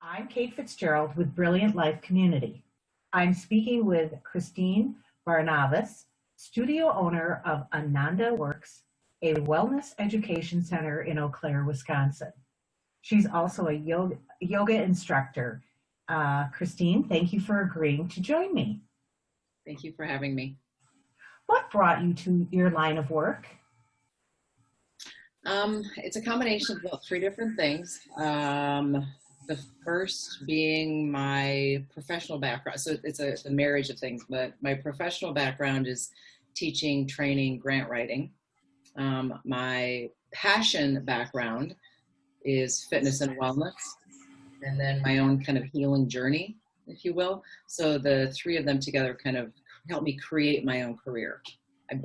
I'm Kate Fitzgerald with Brilliant Life Community. I'm speaking with Christine Varnavas, studio owner of Ananda Works, a wellness education center in Eau Claire, Wisconsin. She's also a yoga instructor. Christine, thank you for agreeing to join me. Thank you for having me. What brought you to your line of work? It's a combination of about three different things. The first being my professional background. So it's a marriage of things, but my professional background is teaching, training, grant writing. My passion background is fitness and wellness, and then my own kind of healing journey, if you will. So the three of them together kind of helped me create my own career.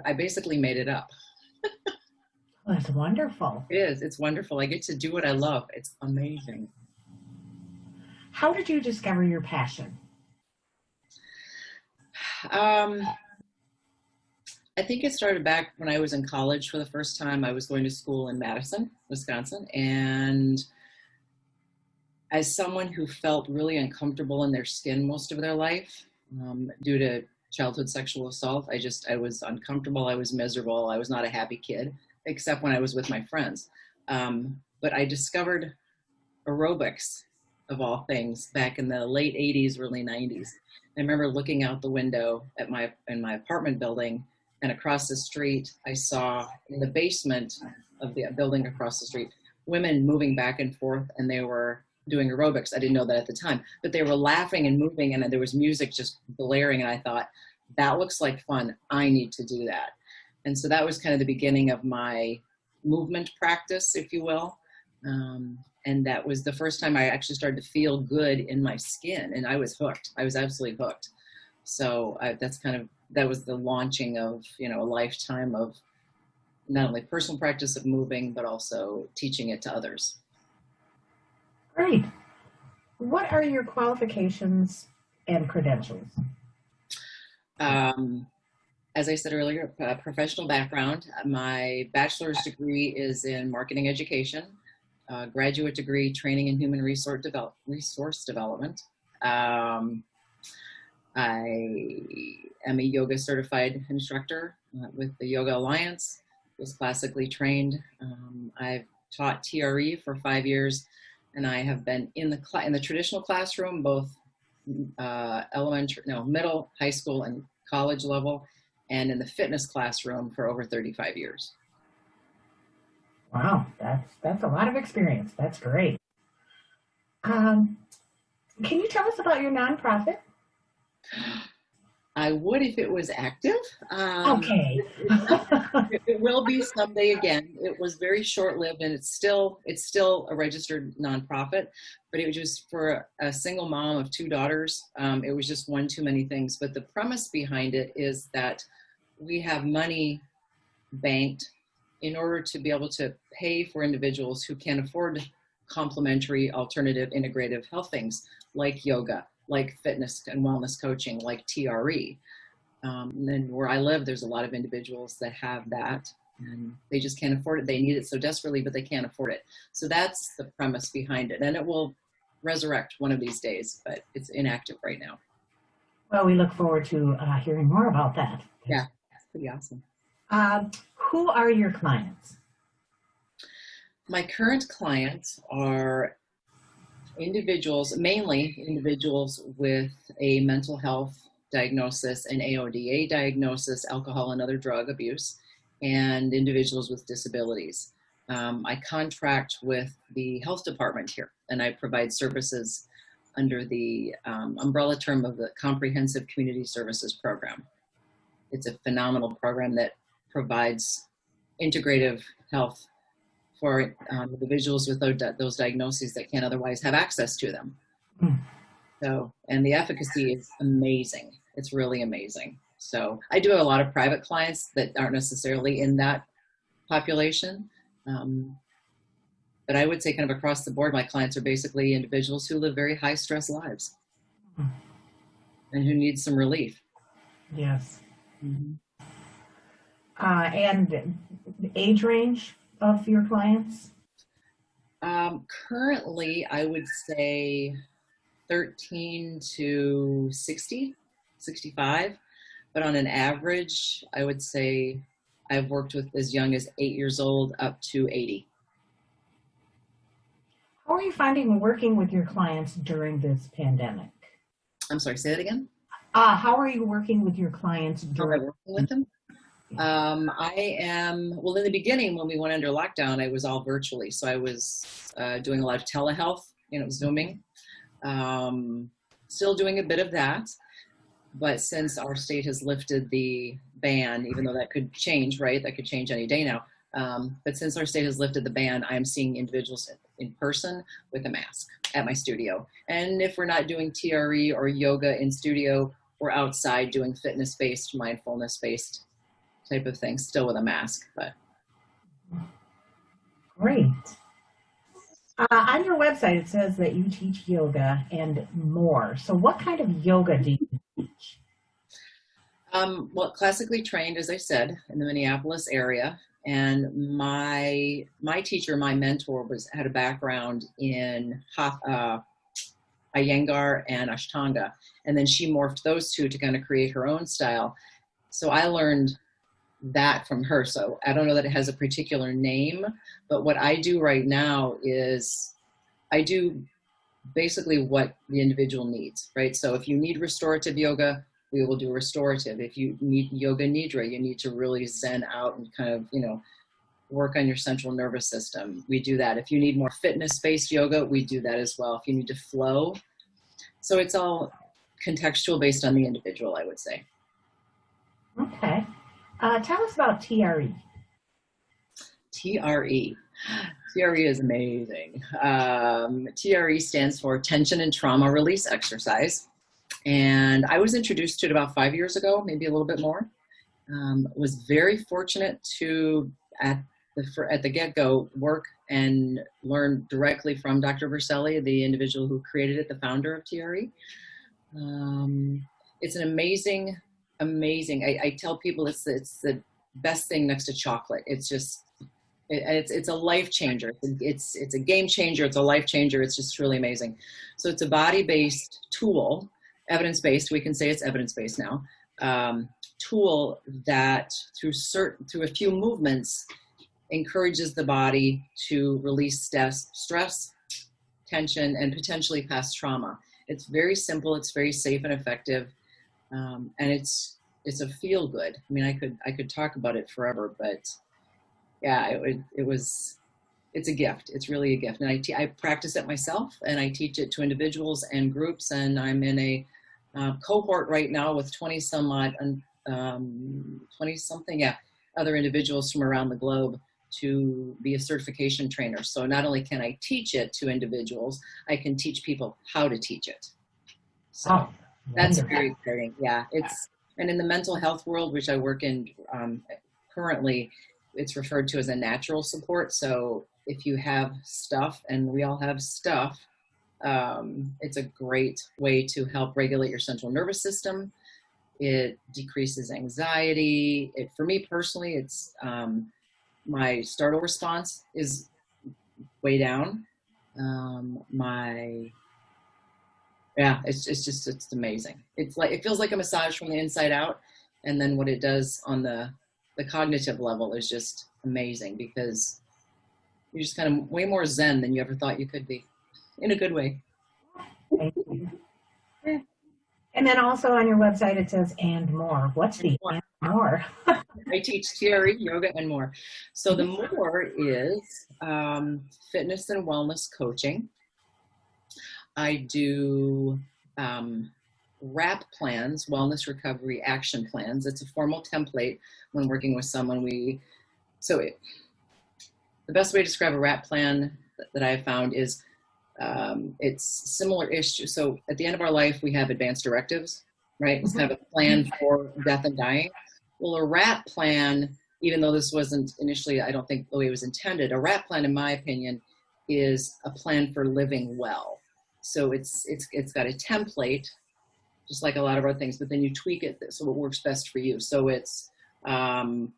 I basically made it up. Oh, that's wonderful. It is. It's wonderful. I get to do what I love. It's amazing. How did you discover your passion? I think it started back when I was in college for the first time. I was going to school in Madison, Wisconsin, and as someone who felt really uncomfortable in their skin most of their life due to childhood sexual assault, I was uncomfortable. I was miserable. I was not a happy kid, except when I was with my friends. But I discovered aerobics, of all things, back in the late 80s, early 90s. I remember looking out the window at in my apartment building, and across the street, I saw in the basement of the building across the street, women moving back and forth, and they were doing aerobics. I didn't know that at the time, but they were laughing and moving, and there was music just blaring, and I thought, that looks like fun. I need to do that. And so that was kind of the beginning of my movement practice, if you will. And that was the first time I actually started to feel good in my skin, and I was hooked. I was absolutely hooked. So that was the launching of, a lifetime of not only personal practice of moving, but also teaching it to others. Great. What are your qualifications and credentials? As I said earlier, professional background. My bachelor's degree is in marketing education. Graduate degree, training in human resource development. I am a yoga certified instructor with the Yoga Alliance. Was classically trained. I've taught TRE for 5 years, and I have been in the traditional classroom, both middle, high school, and college level, and in the fitness classroom for over 35 years. Wow, that's a lot of experience. That's great. Can you tell us about your nonprofit? I would if it was active. Okay. It will be someday again. It was very short-lived, and it's still a registered nonprofit, but it was just for a single mom of 2 daughters. It was just one too many things. But the premise behind it is that we have money banked in order to be able to pay for individuals who can't afford complementary, alternative, integrative health things like yoga, like fitness and wellness coaching, like TRE. And then where I live, there's a lot of individuals that have that, and they just can't afford it. They need it so desperately, but they can't afford it. So that's the premise behind it. And it will resurrect one of these days, but it's inactive right now. Well, we look forward to hearing more about that. Yeah, that's pretty awesome. Who are your clients? My current clients are mainly individuals with a mental health diagnosis, an AODA diagnosis, alcohol and other drug abuse, and individuals with disabilities. I contract with the health department here, and I provide services under the umbrella term of the Comprehensive Community Services Program. It's a phenomenal program that provides integrative health for individuals with those diagnoses that can't otherwise have access to them. So, and the efficacy is amazing. It's really amazing. So I do have a lot of private clients that aren't necessarily in that population. But I would say kind of across the board, my clients are basically individuals who live very high stress lives and who need some relief. Yes. Mm-hmm. And the age range of your clients? Currently, I would say 13 to 60, 65. But on an average, I would say I've worked with as young as 8 years old up to 80. How are you finding working with your clients during this pandemic? I'm sorry, say that again? How are you working with your clients How am I during? working with them? I am, well, in the beginning, when we went under lockdown, I was all virtually. So I was doing a lot of telehealth, Zooming. Still doing a bit of that. But since our state has lifted the ban, even though that could change, right? That could change any day now. But since our state has lifted the ban, I'm seeing individuals in person with a mask at my studio. And if we're not doing TRE or yoga in studio, we're outside doing fitness-based, mindfulness-based type of thing, still with a mask. But Great. On your website, it says that you teach yoga and more. So what kind of yoga do you teach? Well, classically trained, as I said, in the Minneapolis area. And my teacher, my mentor, had a background in Iyengar and Ashtanga. And then she morphed those two to kind of create her own style. So I learned that from her. So I don't know that it has a particular name, but what I do right now is I do basically what the individual needs, right? So if you need restorative yoga, we will do restorative. If you need yoga nidra, you need to really zen out and kind of, work on your central nervous system. We do that. If you need more fitness-based yoga, we do that as well. If you need to flow. So it's all contextual based on the individual, I would say. Okay. Tell us about TRE. TRE. TRE is amazing. TRE stands for Tension and Trauma Release Exercise. And I was introduced to it about 5 years ago, maybe a little bit more. Was very fortunate to, at the get-go, work and learn directly from Dr. Verselli, the individual who created it, the founder of TRE. It's an amazing, I tell people it's the best thing next to chocolate. It's just, it's a life changer. It's a game changer. It's a life changer. It's just truly amazing. So it's a body-based tool, evidence-based. We can say it's evidence-based now. Tool that through a few movements encourages the body to release stress, tension, and potentially past trauma. It's very simple. It's very safe and effective, and it's a feel good. I mean, I could talk about it forever, but yeah, it's a gift. It's really a gift. And I practice it myself, and I teach it to individuals and groups, and I'm in a cohort right now with 20 something, other individuals from around the globe to be a certification trainer. So not only can I teach it to individuals, I can teach people how to teach it. So that's very exciting. Yeah, and in the mental health world, which I work in currently, it's referred to as a natural support. So if you have stuff, and we all have stuff, it's a great way to help regulate your central nervous system. It decreases anxiety. For me personally, it's my startle response is way down. It's amazing. It feels like a massage from the inside out, and then what it does on the cognitive level is just amazing, because you're just kind of way more zen than you ever thought you could be, in a good way. Thank you. And then also on your website, it says, and more. What's the and more? I teach TRE, yoga, and more. So the more is fitness and wellness coaching. I do WRAP plans, wellness recovery action plans. It's a formal template when working with someone. The best way to describe a WRAP plan that I've found is it's similar-ish. So at the end of our life, we have advanced directives, right? It's kind of a plan for death and dying. Well, a WRAP plan, even though this wasn't initially, I don't think the way it was intended, a WRAP plan, in my opinion, is a plan for living well. So it's got a template, just like a lot of our things, but then you tweak it so it works best for you. So it's, and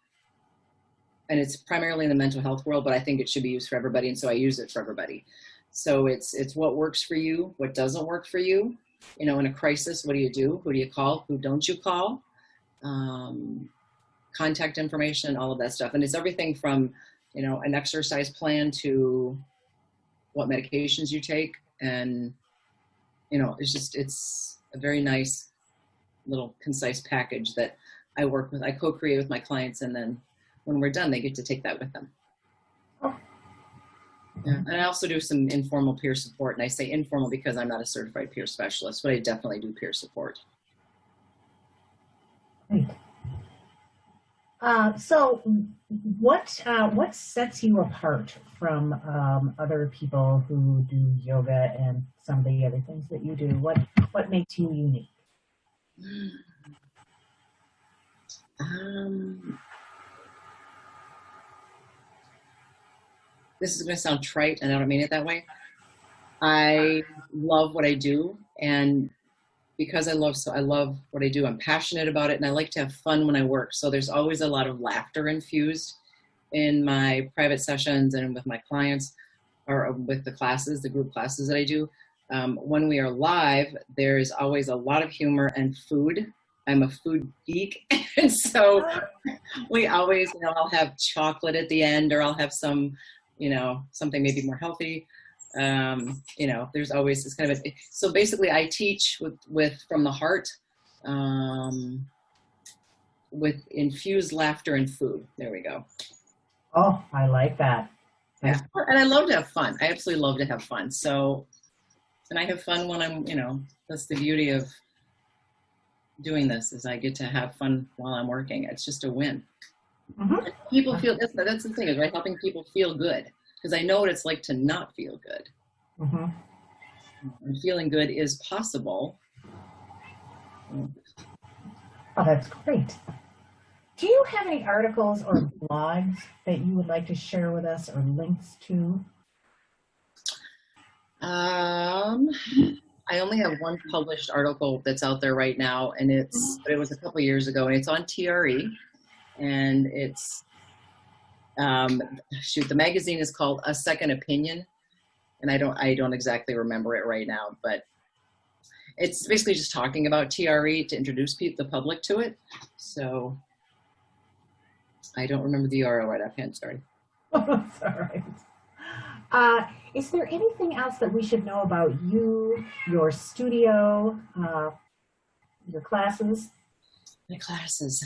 it's primarily in the mental health world, but I think it should be used for everybody, and so I use it for everybody. So it's what works for you, what doesn't work for you. You know, in a crisis, what do you do? Who do you call? Who don't you call? Contact information, all of that stuff. And it's everything from, you know, an exercise plan to what medications you take. And, you know, it's a very nice little concise package that I work with. I co-create with my clients, and then when we're done, they get to take that with them. Oh. Yeah. And I also do some informal peer support, and I say informal because I'm not a certified peer specialist, but I definitely do peer support. Great. So what sets you apart from other people who do yoga and some of the other things that you do? What makes you unique? This is going to sound trite, and I don't mean it that way. I love what I do, and because I love what I do, I'm passionate about it, and I like to have fun when I work. So there's always a lot of laughter infused in my private sessions and with my clients, or with the classes, the group classes that I do. When we are live, there's always a lot of humor and food. I'm a food geek, and so we always, you know, I'll have chocolate at the end, or I'll have some, you know, something maybe more healthy. You know, there's always this kind of so basically I teach with from the heart, with infused laughter and food. There we go. Oh, I like that. Yeah. And I love to have fun. I absolutely love to have fun. So, and I have fun when I'm, you know, that's the beauty of doing this, is I get to have fun while I'm working. It's just a win. Mm-hmm. People feel, that's the thing, is right, helping people feel good. Because I know what it's like to not feel good. Mm-hmm. And feeling good is possible. Oh, that's great. Do you have any articles or blogs that you would like to share with us, or links to? I only have one published article that's out there right now, and it was a couple years ago, and it's on TRE, and it's the magazine is called A Second Opinion, and I don't exactly remember it right now, but it's basically just talking about TRE to introduce the public to it. So I don't remember the URL right offhand, sorry. That's all right. Is there anything else that we should know about you, your studio, your classes? My classes.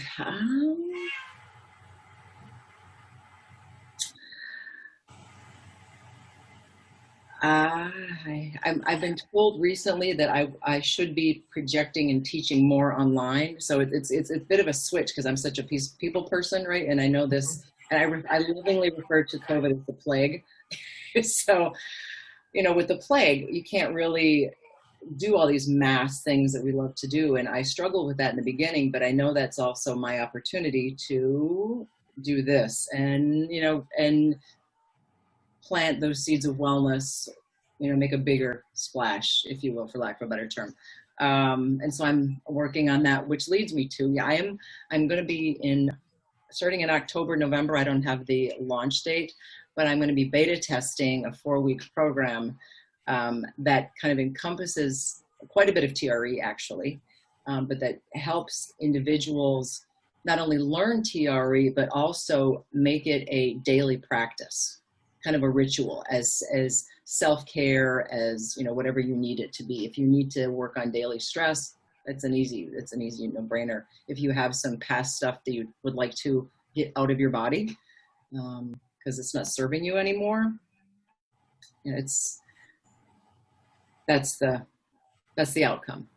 I've been told recently that I should be projecting and teaching more online. So it's a bit of a switch, because I'm such a people person, right? And I know this, and I lovingly refer to COVID as the plague. So, you know, with the plague, you can't really do all these mass things that we love to do. And I struggled with that in the beginning, but I know that's also my opportunity to do this and, you know, and plant those seeds of wellness, you know, make a bigger splash, if you will, for lack of a better term. And so I'm working on that, which leads me to, I'm going to be starting in October, November. I don't have the launch date, but I'm going to be beta testing a 4-week program that kind of encompasses quite a bit of TRE, actually, but that helps individuals not only learn TRE, but also make it a daily practice, kind of a ritual, as self-care, as, you know, whatever you need it to be. If you need to work on daily stress, it's an easy no-brainer. If you have some past stuff that you would like to get out of your body, because it's not serving you anymore, you know, that's the outcome.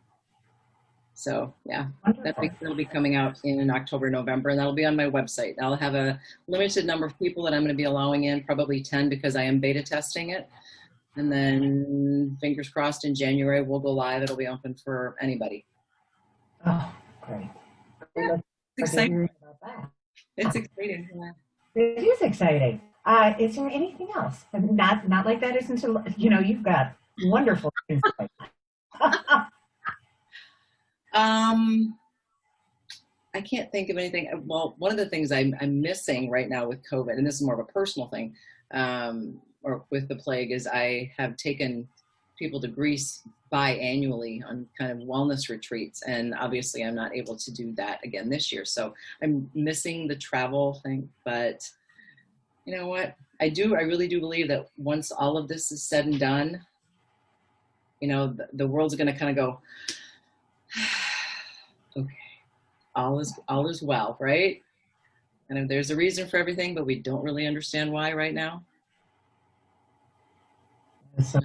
So yeah, that'll be coming out in October, November, and that'll be on my website. I'll have a limited number of people that I'm going to be allowing in, probably 10, because I am beta testing it. And then fingers crossed, in January we'll go live. It'll be open for anybody. Oh, great. Yeah, it's exciting. About that. It's exciting. Yeah. It is exciting. Is there anything else? Not like that isn't, you know, you've got wonderful things like that. I can't think of anything. Well, one of the things I'm missing right now with COVID, and this is more of a personal thing, or with the plague is I have taken people to Greece biannually on kind of wellness retreats. And obviously I'm not able to do that again this year. So I'm missing the travel thing, but you know what? I really do believe that once all of this is said and done, you know, the world's going to kind of go, okay, all is well, right? And there's a reason for everything, but we don't really understand why right now. So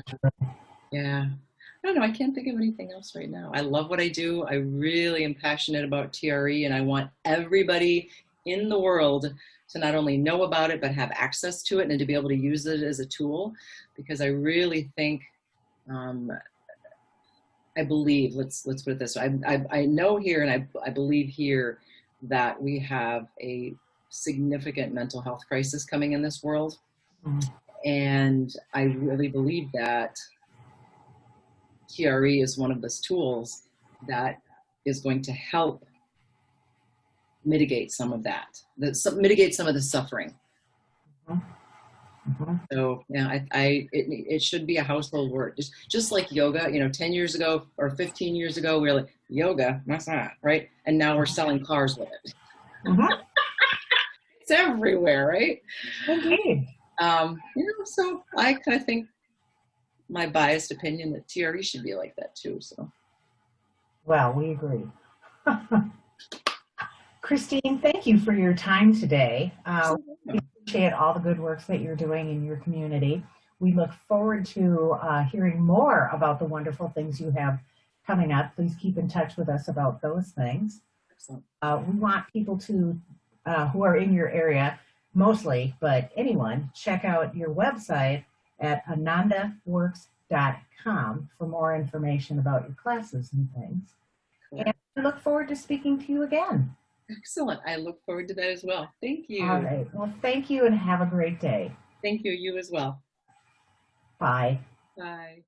Yeah. I don't know. I can't think of anything else right now. I love what I do. I really am passionate about TRE, and I want everybody in the world to not only know about it, but have access to it and to be able to use it as a tool, because I really think, I believe, let's put it this way. I know here, and I believe here that we have a significant mental health crisis coming in this world. And I really believe that TRE is one of those tools that is going to help mitigate some of that, mitigate some of the suffering. So yeah, it should be a household word, just like yoga. You know, 10 years ago or 15 years ago, we were like, yoga, what's that, right? And now we're selling cars with it. It's everywhere, right? Indeed. You know, so I kind of think, my biased opinion, that TRE should be like that too. So, Well, we agree. Christine, thank you for your time today. We appreciate all the good works that you're doing in your community. We look forward to hearing more about the wonderful things you have coming up. Please keep in touch with us about those things. We want people to, who are in your area mostly, but anyone, check out your website at anandaworks.com for more information about your classes and things. Cool. And I look forward to speaking to you again. Excellent. I look forward to that as well. Thank you. All right. Well, thank you and have a great day. Thank you. You as well. Bye. Bye.